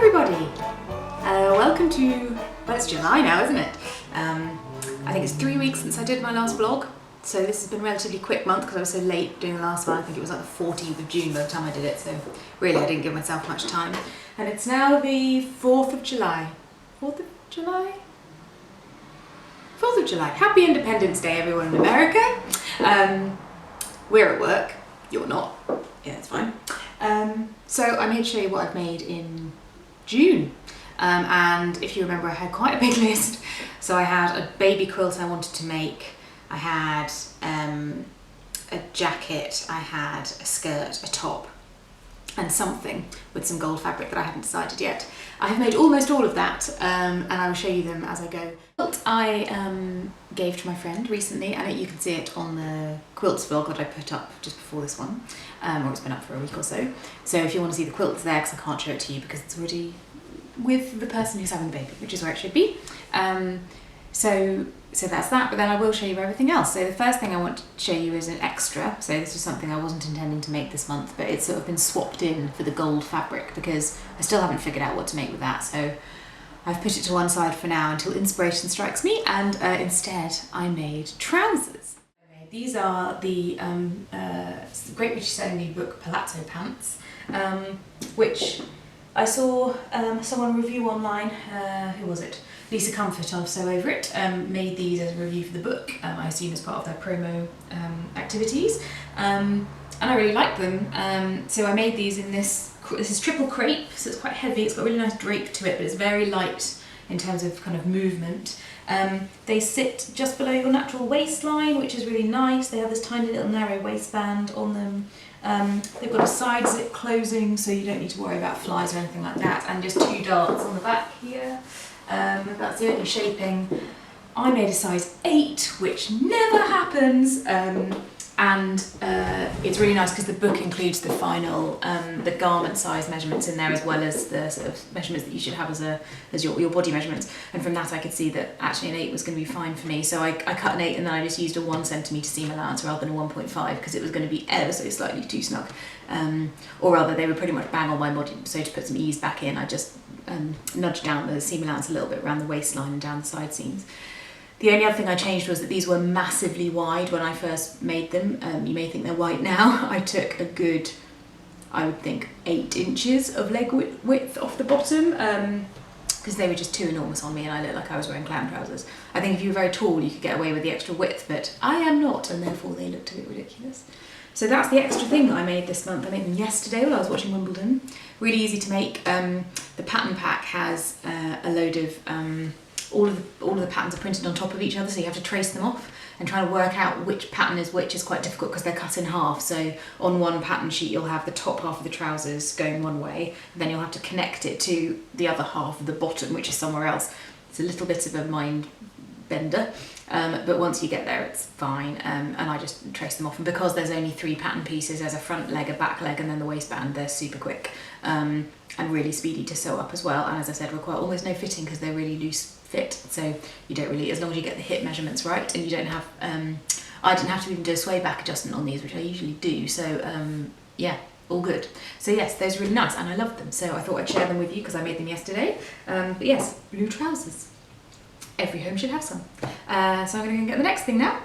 everybody! Welcome to, well, it's July now, isn't it? I think it's 3 weeks since I did my last vlog, so this has been a relatively quick month because I was so late doing the last one. I think it was like the 14th of June by the time I did it, so really I didn't give myself much time. And it's now the 4th of July. 4th of July? 4th of July. Happy Independence Day, everyone in America. We're at work. You're not. Yeah, it's fine. So I'm here to show you what I've made in June. And if you remember, I had quite a big list. So I had a baby quilt I wanted to make. I had a jacket, I had a skirt, a top, and something with some gold fabric that I hadn't decided yet. I have made almost all of that, and I will show you them as I go. Quilt I gave to my friend recently, and you can see it on the quilts vlog that I put up just before this one, or it's been up for a week or so. So if you want to see the quilt, it's there, because I can't show it to you because it's already with the person who's having the baby, which is where it should be. So that's that, but then I will show you everything else. So the first thing I want to show you is an extra. So this is something I wasn't intending to make this month, but it's sort of been swapped in for the gold fabric because I still haven't figured out what to make with that. So I've put it to one side for now until inspiration strikes me, and instead I made trousers. These are the Great British Sewing book Palazzo Pants, which I saw someone review online. Who was it? Lisa Comfort of Sew Over It made these as a review for the book, I assume as part of their promo activities, and I really liked them. So I made these in this is triple crepe, so it's quite heavy, it's got a really nice drape to it, but it's very light in terms of kind of movement. They sit just below your natural waistline, which is really nice. They have this tiny little narrow waistband on them. They've got a side zip closing, so you don't need to worry about flies or anything like that, and just 2 darts on the back here. That's the only shaping. I made a size 8, which never happens, and it's really nice because the book includes the final, the garment size measurements in there, as well as the sort of measurements that you should have as your body measurements. And from that I could see that actually an 8 was going to be fine for me. So I cut an 8 and then I just used a 1 centimetre seam allowance rather than a 1.5 because it was going to be ever so slightly too snug. Or rather, they were pretty much bang on my body, so to put some ease back in, I just nudged down the seam allowance a little bit around the waistline and down the side seams. The only other thing I changed was that these were massively wide when I first made them. You may think they're wide now. I took a good, I would think, 8 inches of leg width off the bottom, because they were just too enormous on me and I looked like I was wearing clown trousers. I think if you were very tall you could get away with the extra width, but I am not, and therefore they looked a bit ridiculous. So that's the extra thing that I made this month. I made them yesterday while I was watching Wimbledon. Really easy to make. The pattern pack has a load of, all of the patterns are printed on top of each other, so you have to trace them off, and trying to work out which pattern is which is quite difficult because they're cut in half. So on one pattern sheet you'll have the top half of the trousers going one way, and then you'll have to connect it to the other half of the bottom, which is somewhere else. It's a little bit of a mind bender, but once you get there it's fine, and I just trace them off, and because there's only 3 pattern pieces, there's a front leg, a back leg, and then the waistband, they're super quick and really speedy to sew up as well, and as I said, require almost no fitting because they're really loose fit, so you don't really, as long as you get the hip measurements right, and you don't have, I didn't have to even do a sway back adjustment on these, which I usually do, so yeah, all good. So yes, those are really nice and I love them, so I thought I'd share them with you because I made them yesterday. But yes, blue trousers. Every home should have some. So I'm going to go get the next thing now.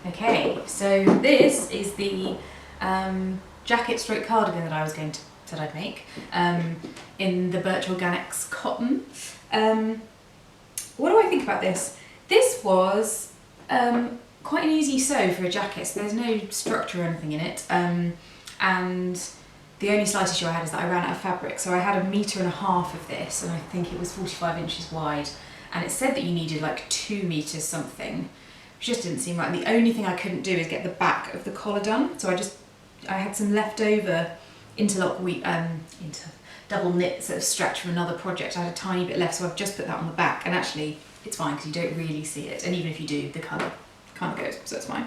Okay, so this is the jacket stroke cardigan that I was going to said I'd make, in the Birch Organics cotton. What do I think about this? This was quite an easy sew for a jacket, so there's no structure or anything in it, and the only slight issue I had is that I ran out of fabric, so I had 1.5 meters of this, and I think it was 45 inches wide, and it said that you needed like 2 meters something, which just didn't seem right. And the only thing I couldn't do is get the back of the collar done, so I had some leftover interlock double knit sort of stretch from another project. I had a tiny bit left, so I've just put that on the back, and actually it's fine because you don't really see it, and even if you do, the colour kind of goes, so it's fine.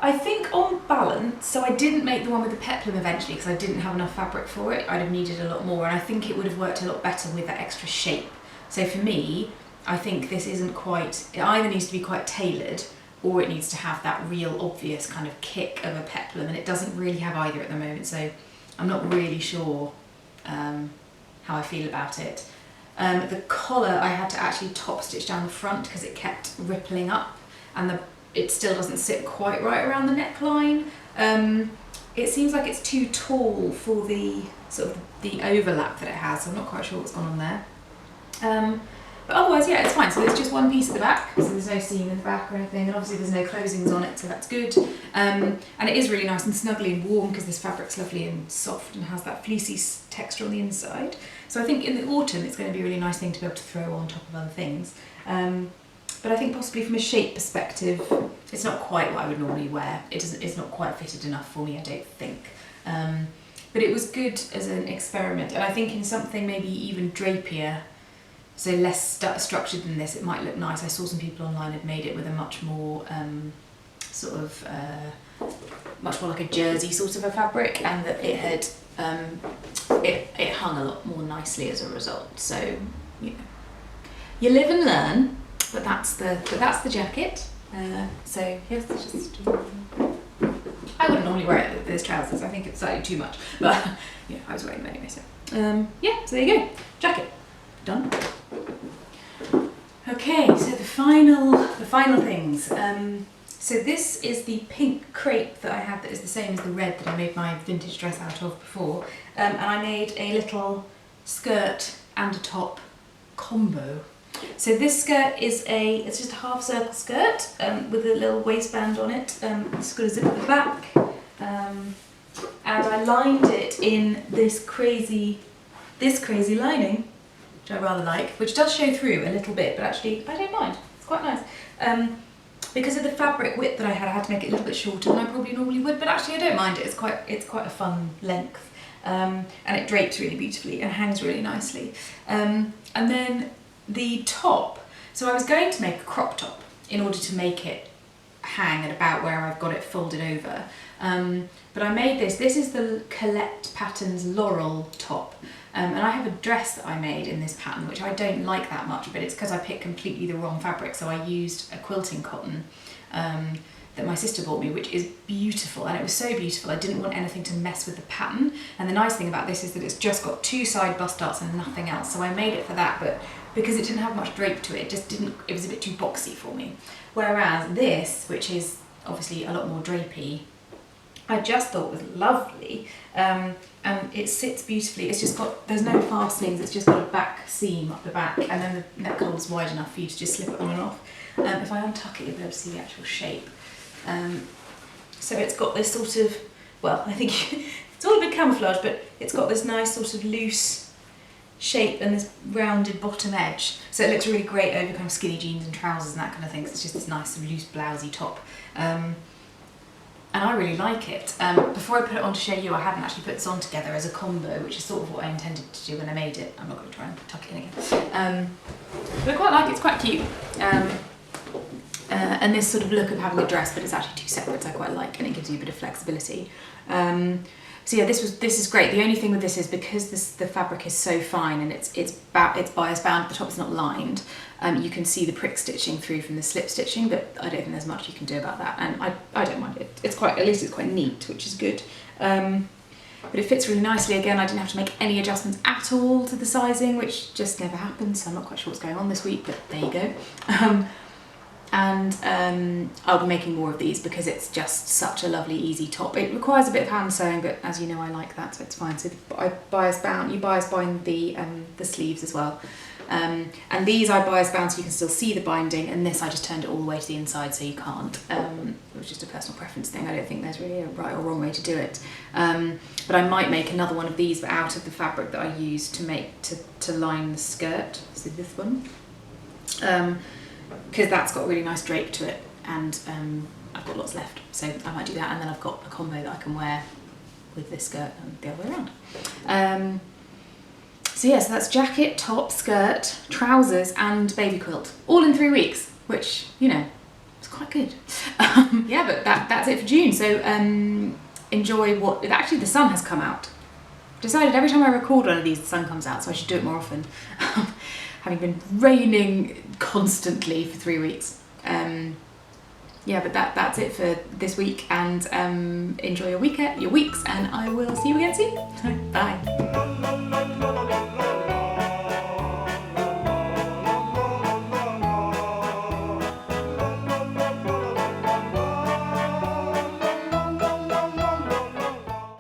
I think on balance, so I didn't make the one with the peplum eventually because I didn't have enough fabric for it. I'd have needed a lot more, and I think it would have worked a lot better with that extra shape. So for me, I think this isn't quite, it either needs to be quite tailored or it needs to have that real obvious kind of kick of a peplum, and it doesn't really have either at the moment, so I'm not really sure how I feel about it. The collar I had to actually top stitch down the front because it kept rippling up, and it still doesn't sit quite right around the neckline. It seems like it's too tall for the sort of the overlap that it has, so I'm not quite sure what's gone on there. But otherwise, yeah, it's fine. So there's just one piece at the back, so there's no seam in the back or anything, and obviously there's no closings on it, so that's good. And it is really nice and snuggly and warm because this fabric's lovely and soft and has that fleecy texture on the inside. So I think in the autumn it's going to be a really nice thing to be able to throw on top of other things. But I think possibly from a shape perspective, it's not quite what I would normally wear. It's not quite fitted enough for me, I don't think. But it was good as an experiment, and I think in something maybe even drapier, so less structured than this, it might look nice. I saw some people online had made it with a much more much more like a jersey sort of a fabric, and that it had it hung a lot more nicely as a result. So you live and learn. But that's the jacket. So here's just. I wouldn't normally wear it with those trousers. I think it's slightly too much, but yeah, I was wearing them anyway. So yeah, so there you go, jacket done. Okay, so the final things. So this is the pink crepe that I had that is the same as the red that I made my vintage dress out of before, and I made a little skirt and a top combo. So this skirt is it's just a half circle skirt with a little waistband on it. It's got a zip at the back, and I lined it in this crazy lining, which I rather like, which does show through a little bit, but actually I don't mind. It's quite nice. Because of the fabric width that I had to make it a little bit shorter than I probably normally would, but actually I don't mind it. It's quite a fun length, and it drapes really beautifully and hangs really nicely. And then the top, so I was going to make a crop top in order to make it hang at about where I've got it folded over, but I made this is the Colette Patterns Laurel top, and I have a dress that I made in this pattern which I don't like that much, but it's because I picked completely the wrong fabric. So I used a quilting cotton that my sister bought me, which is beautiful, and it was so beautiful I didn't want anything to mess with the pattern. And the nice thing about this is that it's just got 2 side bust darts and nothing else, so I made it for that, but because it didn't have much drape to it, it was a bit too boxy for me. Whereas this, which is obviously a lot more drapey, I just thought was lovely, and it sits beautifully. There's no fastenings, it's just got a back seam up the back, and then the neck hole's wide enough for you to just slip it on and off. If I untuck it, you'll be able to see the actual shape. So it's got this sort of, well, I think it's all a bit camouflage, but it's got this nice sort of loose shape and this rounded bottom edge, so it looks really great over kind of skinny jeans and trousers and that kind of thing. So it's just this nice sort of loose blousey top, and I really like it. Before I put it on to show you, I hadn't actually put this on together as a combo, which is sort of what I intended to do when I made it. I'm not going to try and tuck it in again, but I quite like it. It's quite cute, and this sort of look of having a dress, but it's actually 2 separates I quite like, and it gives you a bit of flexibility. So yeah, this is great. The only thing with this is because the fabric is so fine and it's bias bound, the top is not lined, you can see the prick stitching through from the slip stitching, but I don't think there's much you can do about that, and I don't mind it. At least it's quite neat, which is good. But it fits really nicely. Again, I didn't have to make any adjustments at all to the sizing, which just never happens, so I'm not quite sure what's going on this week, but there you go. And I'll be making more of these because it's just such a lovely, easy top. It requires a bit of hand sewing, but as you know, I like that, so it's fine. So you bias bind the sleeves as well. And these I bias bound so you can still see the binding, and this I just turned it all the way to the inside so you can't. It was just a personal preference thing. I don't think there's really a right or wrong way to do it. But I might make another one of these, but out of the fabric that I used to line the skirt. So this one. Because that's got a really nice drape to it, and I've got lots left, so I might do that, and then I've got a combo that I can wear with this skirt and the other way around. So yeah, so that's jacket, top, skirt, trousers and baby quilt, all in 3 weeks, which, you know, it's quite good. Yeah, but that's it for June, so enjoy actually the sun has come out. Decided every time I record one of these the sun comes out, so I should do it more often. Having been raining constantly for 3 weeks. yeah, but that's it for this week, and enjoy your weeks, and I will see you again soon. Bye.